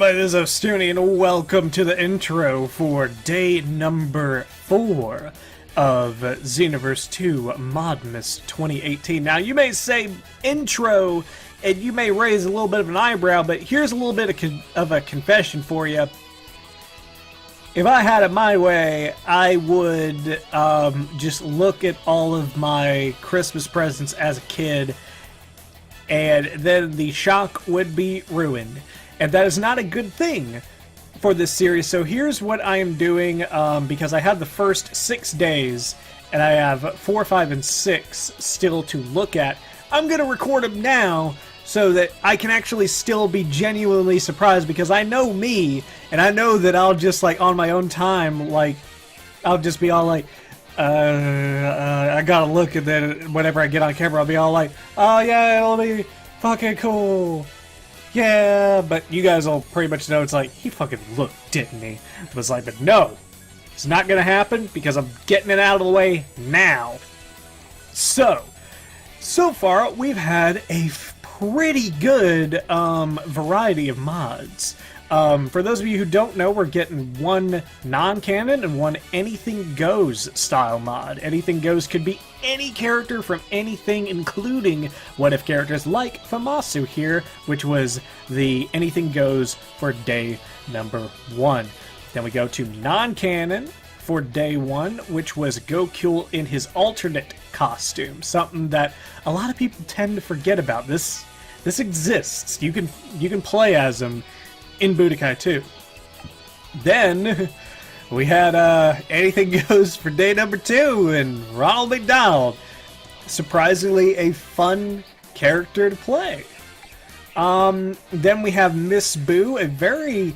Hello, this is Ostuni, and welcome to the intro for day number 4 of Xenoverse 2 Modmas 2018. Now, you may say intro, and you may raise a little bit of an eyebrow, but here's a little bit of a confession for you. If I had it my way, I would just look at all of my Christmas presents as a kid, and then the shock would be ruined. And that is not a good thing for this series. So here's what I am doing, because I have the first 6 days, and I have 4, 5, and 6 still to look at. I'm going to record them now so that I can actually still be genuinely surprised, because I know me, and I know that I'll just, like, on my own time, like, I'll just be all like, I gotta look, and then whenever I get on camera, I'll be all like, oh yeah, it'll be fucking cool. Yeah, but you guys will pretty much know it's like, he fucking looked, didn't he? It was like, but no, it's not gonna happen because I'm getting it out of the way now. So far, we've had a pretty good variety of mods. For those of you who don't know, we're getting one non-canon and one anything goes style mod. Anything goes could be any character from anything, including what if characters like Famasu here, which was the anything goes for day number 1. Then we go to non-canon for day 1, which was Goku in his alternate costume, something that a lot of people tend to forget about. This exists. You can play as him in Buugeeta GIEGUE. Then we had anything goes for day number 2 and Ronald McDonald. Surprisingly, a fun character to play. Then we have Miss Boo, a very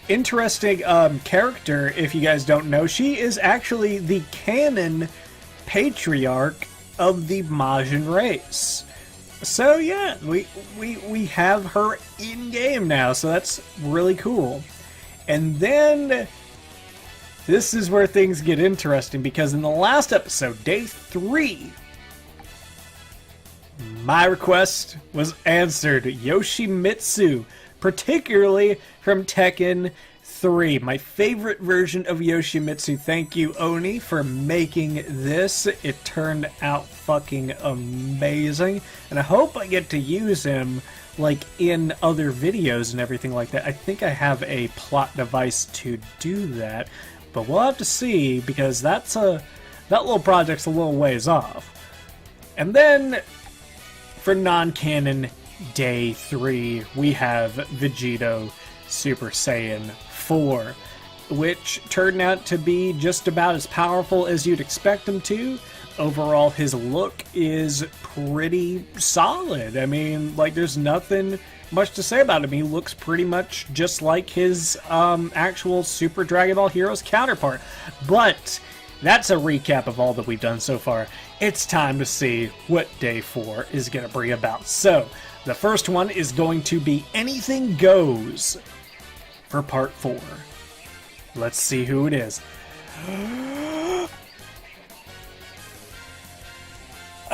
interesting character. If you guys don't know, she is actually the canon patriarch of the Majin race. So yeah, we have her in game now, so that's really cool. And then this is where things get interesting, because in the last episode, day 3, my request was answered. Yoshimitsu, particularly from Tekken 3, my favorite version of Yoshimitsu. Thank you, Oni, for making this. It turned out fucking amazing, and I hope I get to use him like in other videos and everything like that. I think I have a plot device to do that, but we'll have to see, because that little project's a little ways off. And then for non-canon day 3, we have Vegito Super Saiyan 4, which turned out to be just about as powerful as you'd expect him to. Overall, his look is pretty solid. I mean, like, there's nothing much to say about him. He looks pretty much just like his actual Super Dragon Ball Heroes counterpart. But that's a recap of all that we've done so far. It's time to see what day 4 is going to bring about. So, the first one is going to be Anything Goes for part 4. Let's see who it is.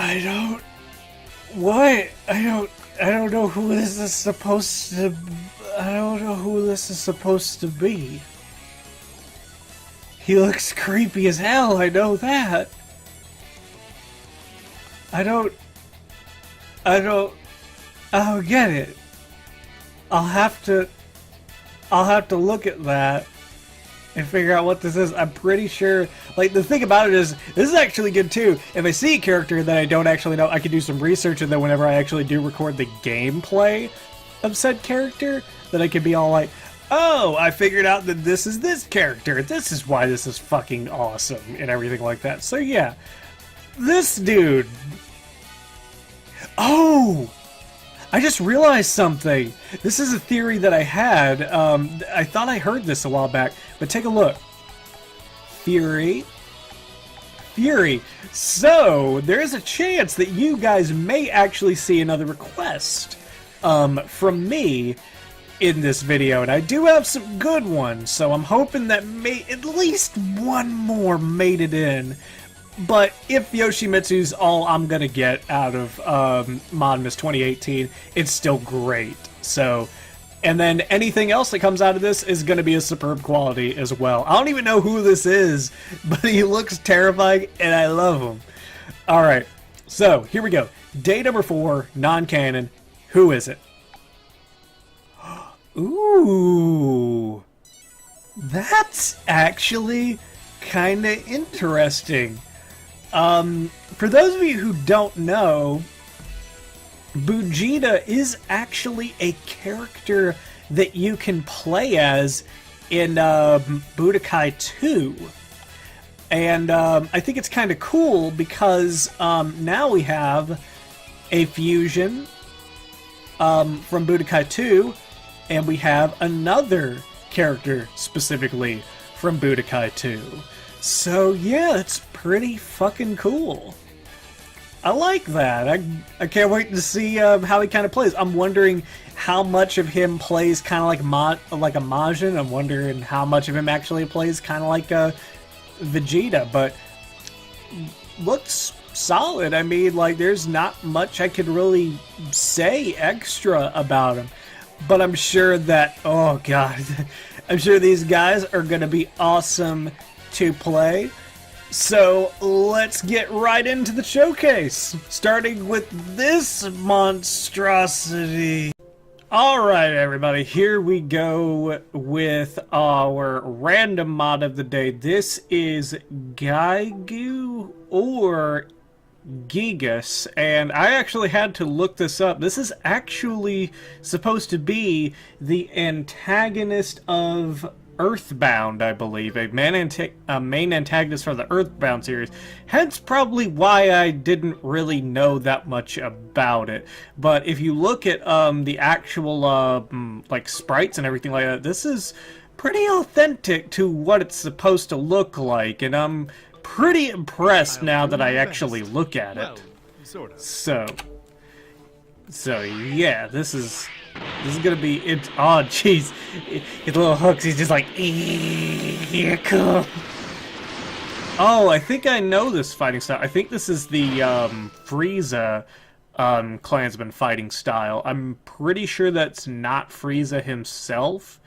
I don't know who this is supposed to... I don't know who this is supposed to be. He looks creepy as hell, I know that. I don't get it. I'll have to look at that and figure out what this is. I'm pretty sure, like, the thing about it is, this is actually good too. If I see a character that I don't actually know, I can do some research, and then whenever I actually do record the gameplay of said character, then I can be all like, oh, I figured out that this is this character. This is why this is fucking awesome, and everything like that. So yeah, this dude. Oh! I just realized something. This is a theory that I had. I thought I heard this a while back, but take a look. Fury. So, there is a chance that you guys may actually see another request from me in this video, and I do have some good ones, so I'm hoping that at least one more made it in. But if Yoshimitsu's all I'm gonna get out of Modmas 2018, it's still great. So And then anything else that comes out of this is going to be a superb quality as well. I don't even know who this is, but he looks terrifying, and I love him. Alright, so here we go. Day number 4, non-canon. Who is it? Ooh, that's actually kind of interesting. For those of you who don't know, BUUGETA is actually a character that you can play as in Budokai 2. And I think it's kind of cool because now we have a fusion from Budokai 2, and we have another character specifically from Budokai 2. So yeah, it's pretty fucking cool. I like that. I can't wait to see how he kind of plays. I'm wondering how much of him plays kind of like a Majin. I'm wondering how much of him actually plays kind of like Vegeta, but looks solid. I mean, like, there's not much I could really say extra about him. But I'm sure that, oh god, I'm sure these guys are going to be awesome to play. So let's get right into the showcase, starting with this monstrosity. Alright everybody, here we go with our random mod of the day. This is Giegu or Giygas, and I actually had to look this up. This is actually supposed to be the antagonist of Earthbound, I believe, a main antagonist for the Earthbound series. Hence probably why I didn't really know that much about it. But if you look at the actual like sprites and everything like that, this is pretty authentic to what it's supposed to look like, and I'm pretty impressed now that I actually look at it. So yeah, this is gonna be it. Oh jeez, his little hooks. He's just like, here come. Oh, I think I know this fighting style. I think this is the Frieza Klansman fighting style. I'm pretty sure that's not Frieza himself.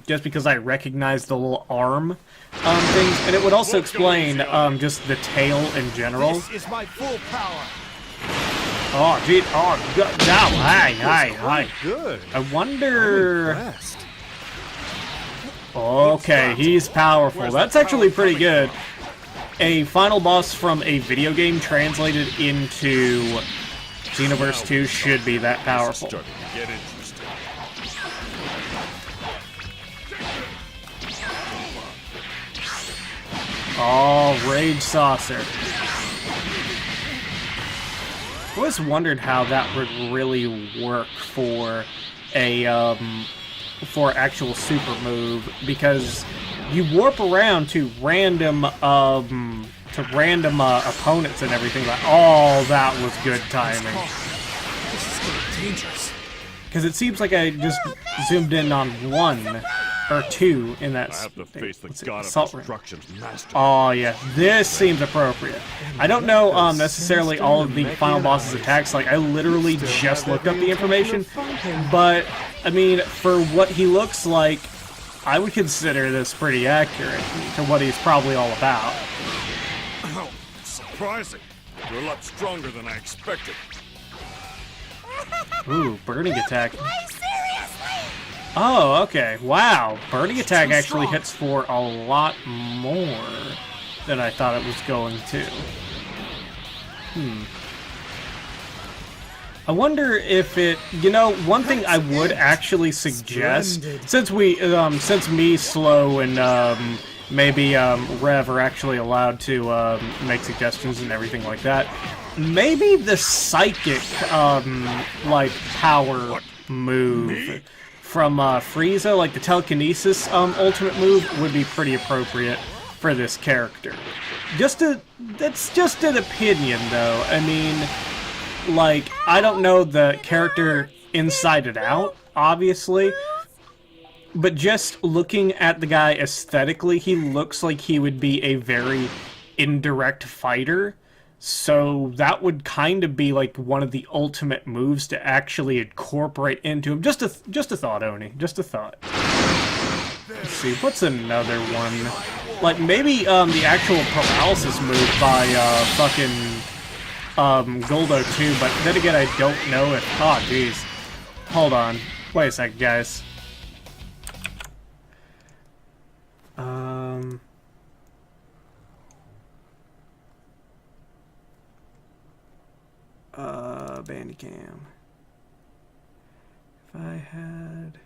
Just because I recognize the little arm things, and it would also explain just the tail in general. This is my full power. Oh, gee, oh, God, no, hi. Good. I wonder. Okay, he's powerful. That's actually pretty good. A final boss from a video game translated into Xenoverse 2 should be that powerful. Oh, Rage Saucer. I always wondered how that would really work for a actual super move, because you warp around to random opponents and everything. Like, oh, that was good timing. This is getting dangerous. Because it seems like I just zoomed in on one or two in that. I have to face the god of destruction's master. Oh yeah, this seems appropriate. I don't know necessarily all of the final boss's attacks. Like, I literally just looked up the information, but I mean, for what he looks like, I would consider this pretty accurate to what he's probably all about. Oh, surprising. You're a lot stronger than I expected. Ooh, burning attack. Oh, okay. Wow. Burning attack actually hits for a lot more than I thought it was going to. I wonder if it, you know, one thing I would actually suggest, since me, Slow, and maybe Rev are actually allowed to make suggestions and everything like that, maybe the psychic, like, power move from Frieza, like the telekinesis ultimate move, would be pretty appropriate for this character. That's just an opinion, though. I mean, like, I don't know the character inside and out, obviously, but just looking at the guy aesthetically, he looks like he would be a very indirect fighter. So that would kind of be like one of the ultimate moves to actually incorporate into him. Just a thought, Oni. Just a thought. Let's see, what's another one? Like, maybe, the actual paralysis move by, Goldo too, but then again, I don't know if... Oh, jeez. Hold on. Wait a second, guys. Bandicam. If I had...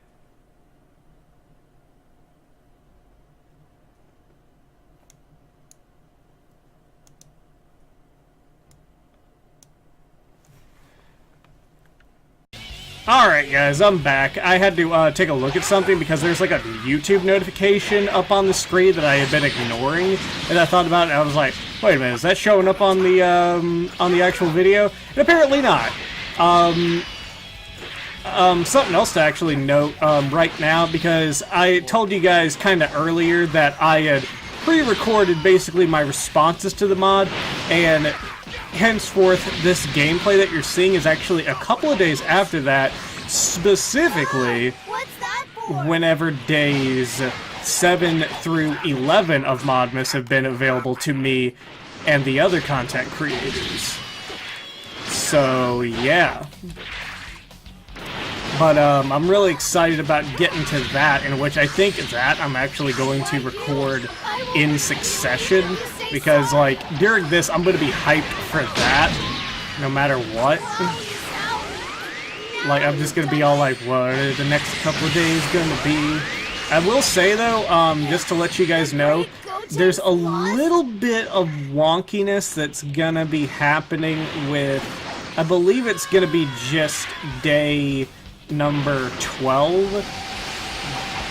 Alright guys, I'm back. I had to take a look at something because there's like a YouTube notification up on the screen that I had been ignoring, and I thought about it and I was like, wait a minute, is that showing up on the actual video? And apparently not. Something else to actually note right now, because I told you guys kind of earlier that I had pre-recorded basically my responses to the mod, and henceforth, this gameplay that you're seeing is actually a couple of days after that, specifically whenever days 7 through 11 of Modmas have been available to me and the other content creators. So, yeah. But, I'm really excited about getting to that, in which I think that I'm actually going to record in succession, because, like, during this, I'm going to be hyped for that, no matter what. Like, I'm just going to be all like, what are the next couple of days going to be? I will say, though, just to let you guys know, there's a little bit of wonkiness that's going to be happening with, I believe it's going to be just day number 12,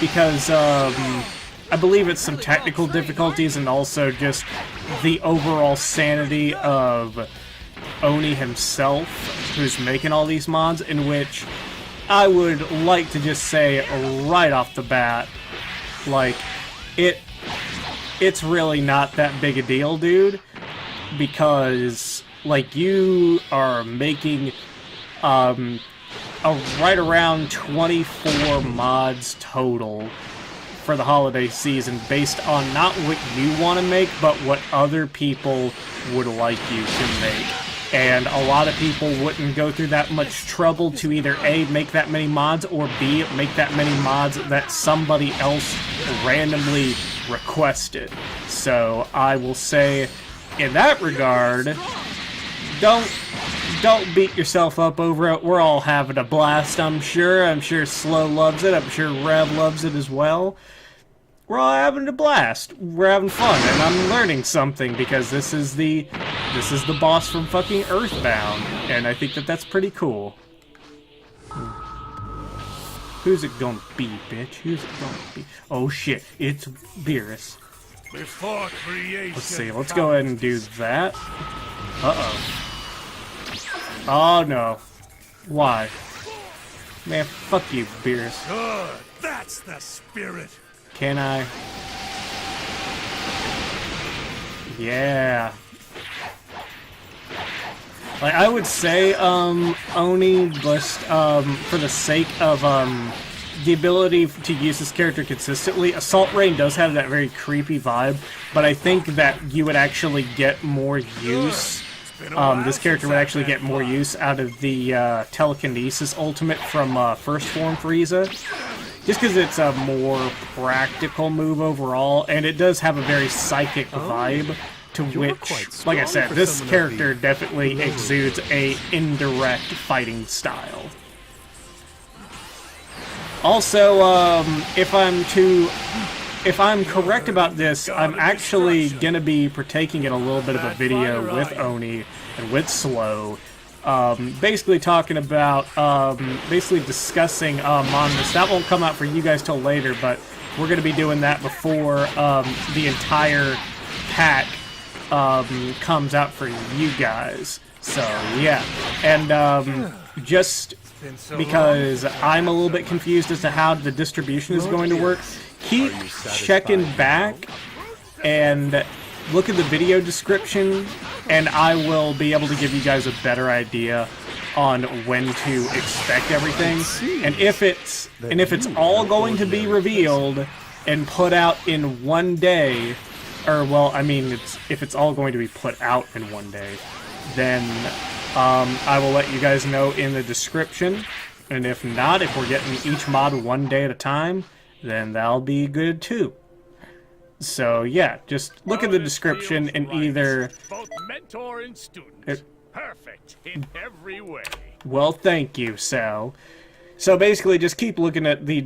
because I believe it's some technical difficulties and also just the overall sanity of Oni himself, who's making all these mods, in which I would like to just say right off the bat, like, it's really not that big a deal, dude, because, like, you are making right around 24 mods total for the holiday season, based on not what you want to make, but what other people would like you to make. And a lot of people wouldn't go through that much trouble to either A, make that many mods, or B, make that many mods that somebody else randomly requested. So I will say, in that regard, don't beat yourself up over it. We're all having a blast, I'm sure. I'm sure Slow loves it. I'm sure Rev loves it as well. We're all having a blast. We're having fun, and I'm learning something, because this is the boss from fucking Earthbound, and I think that that's pretty cool. Who's it gonna be, bitch? Who's it gonna be? Oh shit, it's Beerus. Before creation. Let's see, let's go ahead and do that. Uh-oh. Oh no. Why? Man, fuck you, Beerus. Good. That's the spirit. Can I? Yeah. Like, I would say, Oni, just, for the sake of, the ability to use this character consistently, Assault Rain does have that very creepy vibe, but I think that you would actually get more use. This character would actually get more use out of the telekinesis ultimate from First Form Frieza, just because it's a more practical move overall, and it does have a very psychic vibe, to which, like I said, this character definitely exudes a indirect fighting style. Also, if I'm correct about this, I'm actually gonna be partaking in a little bit of a video with Oni and with Slow, basically talking about, basically discussing Modmas. That won't come out for you guys till later, but we're gonna be doing that before the entire pack comes out for you guys. So yeah, and just because I'm a little bit confused as to how the distribution is going to work, keep checking back and look at the video description, and I will be able to give you guys a better idea on when to expect everything, and if it's all going to be revealed and put out in one day, or well, I mean, if it's all going to be put out in one day, then I will let you guys know in the description. And if not, if we're getting each mod one day at a time, then that'll be good too. So yeah, just look at the description and either... Both mentor and student. Perfect in every way. Well, thank you, Sal. So basically, just keep looking at the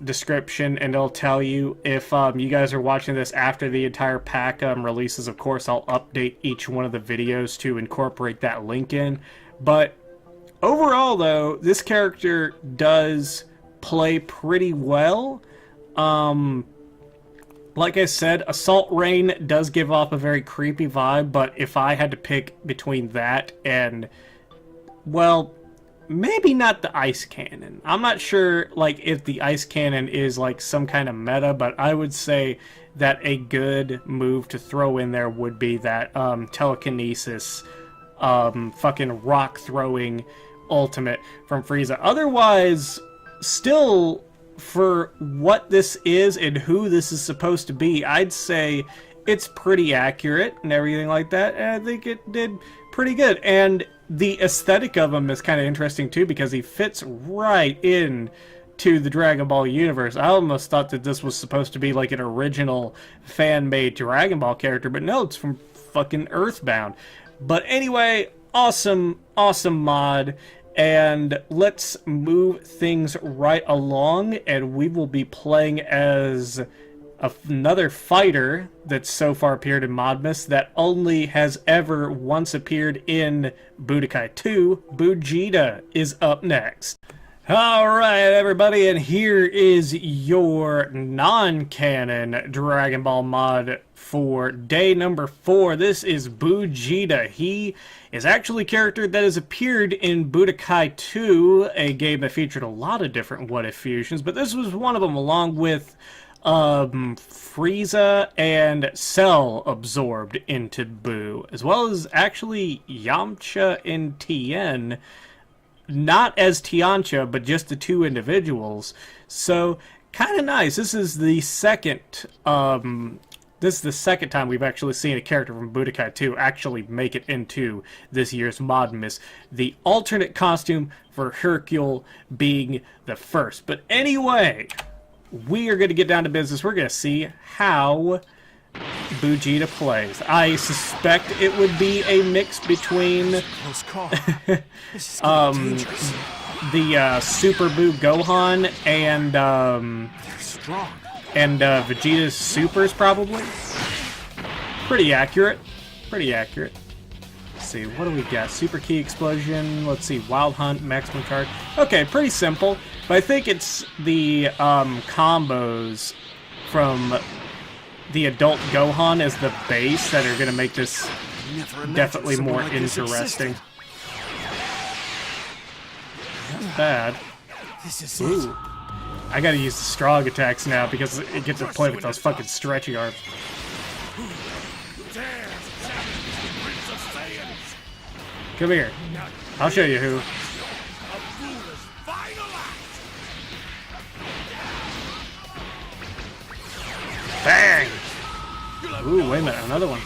description, and it'll tell you if you guys are watching this after the entire pack releases. Of course, I'll update each one of the videos to incorporate that link in. But overall, though, this character does play pretty well. Like I said, Assault Rain does give off a very creepy vibe, but if I had to pick between that and, well, maybe not the Ice Cannon. I'm not sure, like, if the Ice Cannon is, like, some kind of meta, but I would say that a good move to throw in there would be that telekinesis, fucking rock-throwing ultimate from Frieza. Otherwise, still, for what this is and who this is supposed to be, I'd say it's pretty accurate and everything like that, and I think it did pretty good. And the aesthetic of him is kind of interesting too, because he fits right in to the Dragon Ball universe. I almost thought that this was supposed to be like an original fan-made Dragon Ball character, but no, it's from fucking Earthbound. But anyway, awesome mod. And let's move things right along, and we will be playing as another fighter that's so far appeared in Modmas that only has ever once appeared in Budokai 2. BUUGETA is up next. Alright, everybody, and here is your non-canon Dragon Ball mod for day number 4. This is BUUGETA. He is actually a character that has appeared in Budokai 2, a game that featured a lot of different what-if fusions, but this was one of them, along with Frieza and Cell absorbed into Buu, as well as actually Yamcha and Tien. Not as Tiancha, but just the two individuals. So, kind of nice. This is the second time we've actually seen a character from Budokai 2 actually make it into this year's Modmas. The alternate costume for Hercule being the first. But anyway, we are going to get down to business. We're going to see how BUUGETA plays. I suspect it would be a mix between the Super Buu Gohan and Vegeta's Supers, probably. Pretty accurate. Let's see, what do we got? Super Key Explosion. Let's see, Wild Hunt, Maximum Card. Okay, pretty simple. But I think it's the combos from the adult Gohan as the base that are going to make this definitely more interesting. Not bad. Ooh. I gotta use the strong attacks now because it gets to play with those fucking stretchy arms. Come here. I'll show you who. Bang! Ooh, wait a minute, another one.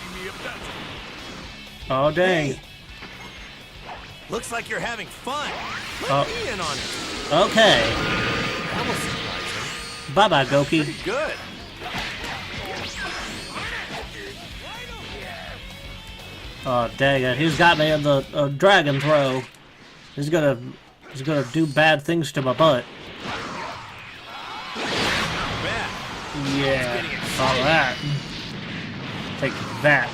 Oh, dang. Hey. Looks like you're having fun. Put me in on it. Okay. That was surprising. Bye-bye, Goki. Pretty good. Oh, dang it. He's got me in the dragon throw. He's gonna do bad things to my butt. Yeah. All right. Take that.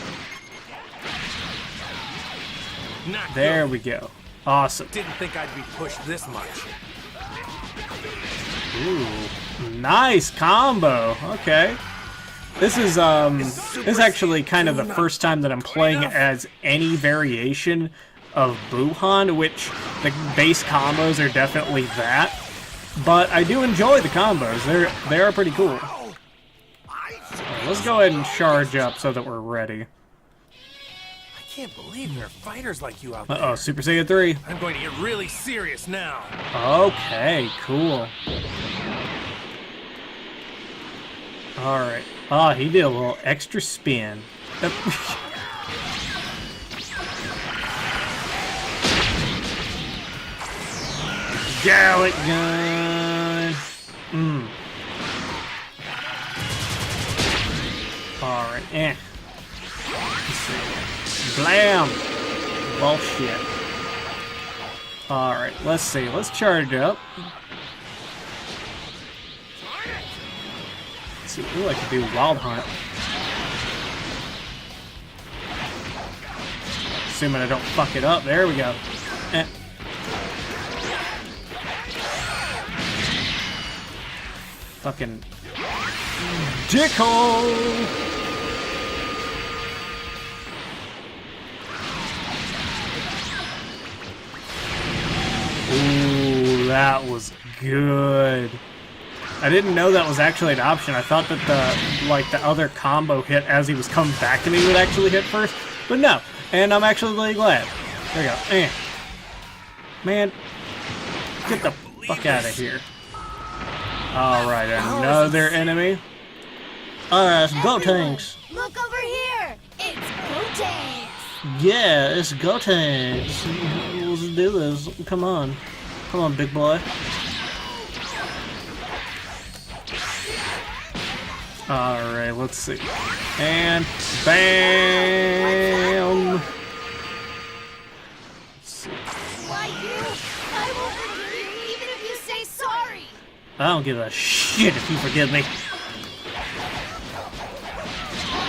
There we go. Awesome. Didn't think I'd be pushed this much. Ooh, nice combo. Okay. This is actually kind of the first time that I'm playing as any variation of Buuhan, which the base combos are definitely that. But I do enjoy the combos. They are pretty cool. let's go ahead and charge up so that we're ready. I can't believe there are fighters like you out there. Uh-oh, Super Saiyan 3. I'm going to get really serious now. Okay, cool. Alright. Ah, he did a little extra spin. Gallic gun! Alright, Let's see. Blam! Bullshit. Alright, let's see. Let's charge up. Let's see. Ooh, I could do Wild Hunt. Assuming I don't fuck it up. There we go. Fucking dickhole! Ooh, that was good. I didn't know that was actually an option. I thought that the other combo hit as he was coming back to me would actually hit first, but no. And I'm actually really glad. There you go. Man, get the fuck out of here. Alright, another enemy. Alright, it's Gotenks. Look over here! It's Gotenks! Yeah, it's Gotenks. Let's do this. Come on. Come on, big boy. Alright, let's see. And bam! Let's see. Why you? I will forgive you even if you say sorry! I don't give a shit if you forgive me.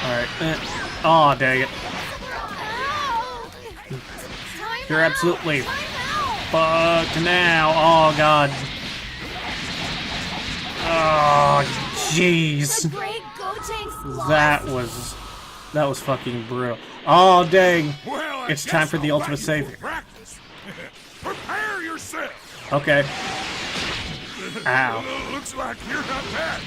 Alright. Aw, dang it. Ow! You're absolutely fucked now. Oh, God. Oh, jeez. The great Gotenks lost. That was fucking brutal. Oh, dang. Well, It's time for the ultimate savior. Practice. Prepare yourself. Okay. Ow. Looks like you're not bad.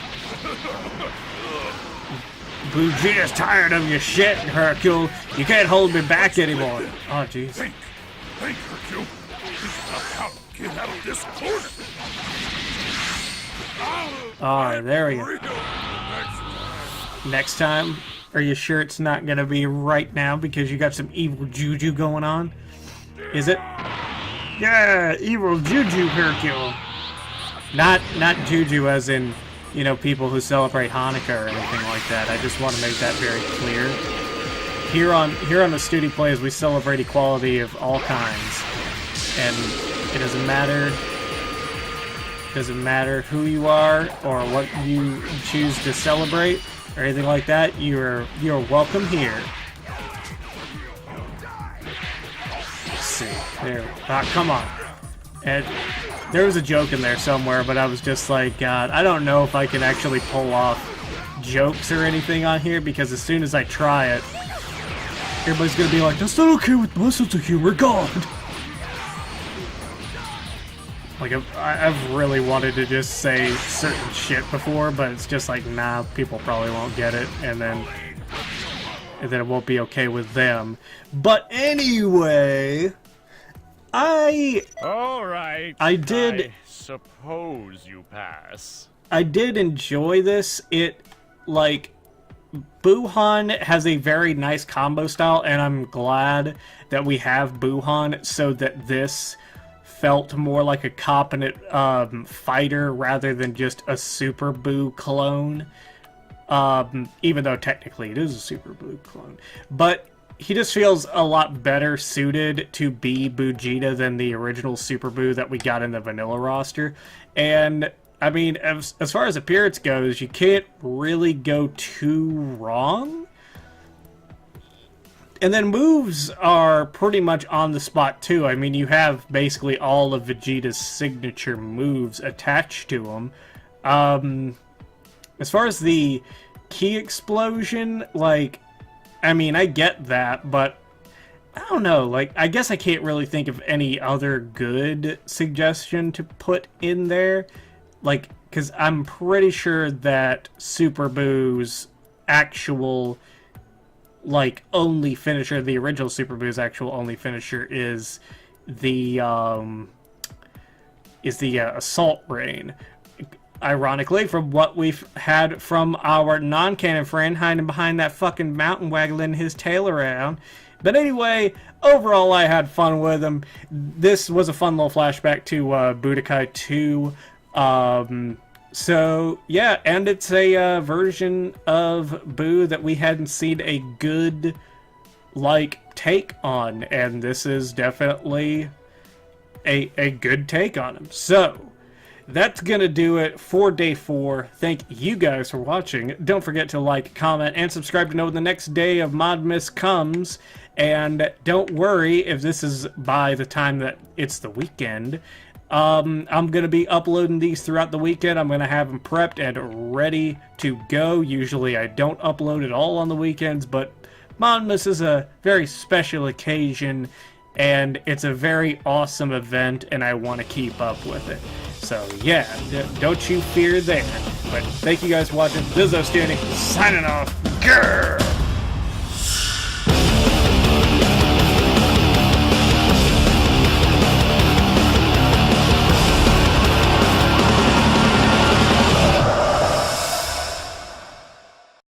Vegeta's tired of your shit, Hercule. You can't hold me back anymore. Oh, jeez. Think, Hercule. How to get out of this corner. Alright, there we go. Next time, are you sure it's not gonna be right now because you got some evil juju going on? Is it? Yeah, evil juju, Hercule. Not juju as in, you know, people who celebrate Hanukkah or anything like that. I just want to make that very clear. Here on the Ostuni Plays, we celebrate equality of all kinds, and it doesn't matter who you are or what you choose to celebrate or anything like that. You're welcome here. Let's see. There. Come on. And there was a joke in there somewhere, but I was just like, God, I don't know if I can actually pull off jokes or anything on here, because as soon as I try it, everybody's gonna be like, that's not okay with my sense of humor, God. Like, I've really wanted to just say certain shit before, but it's just like, nah, people probably won't get it, and then it won't be okay with them. But anyway, All right. I did suppose you pass. I did enjoy this. It, like, Buuhan has a very nice combo style, and I'm glad that we have Buuhan so that this felt more like a competent fighter rather than just a Super Buu clone. Even though technically it is a Super Buu clone. But he just feels a lot better suited to be Vegeta than the original Super Buu that we got in the vanilla roster. And, I mean, as far as appearance goes, you can't really go too wrong. And then moves are pretty much on the spot, too. I mean, you have basically all of Vegeta's signature moves attached to him. As far as the key explosion, like, I mean, I get that, but I don't know, like, I guess I can't really think of any other good suggestion to put in there. Like, because I'm pretty sure that Super Buu's actual, like, only finisher, the original Super Buu's actual only finisher is the Assault Rain. Ironically, from what we've had from our non-canon friend hiding behind that fucking mountain waggling his tail around. But anyway, overall I had fun with him. This was a fun little flashback to Budokai 2. So, yeah, and it's a version of Buu that we hadn't seen a good, like, take on. And this is definitely a good take on him. So, that's gonna do it for day 4. Thank you guys for watching. Don't forget to like, comment, and subscribe to know when the next day of Modmas comes. And don't worry if this is by the time that it's the weekend. I'm gonna be uploading these throughout the weekend. I'm gonna have them prepped and ready to go. Usually I don't upload it all on the weekends, but Modmas is a very special occasion, and it's a very awesome event, and I want to keep up with it. So yeah, don't you fear there. But thank you guys for watching. This is Ostuni, signing off. Grrr!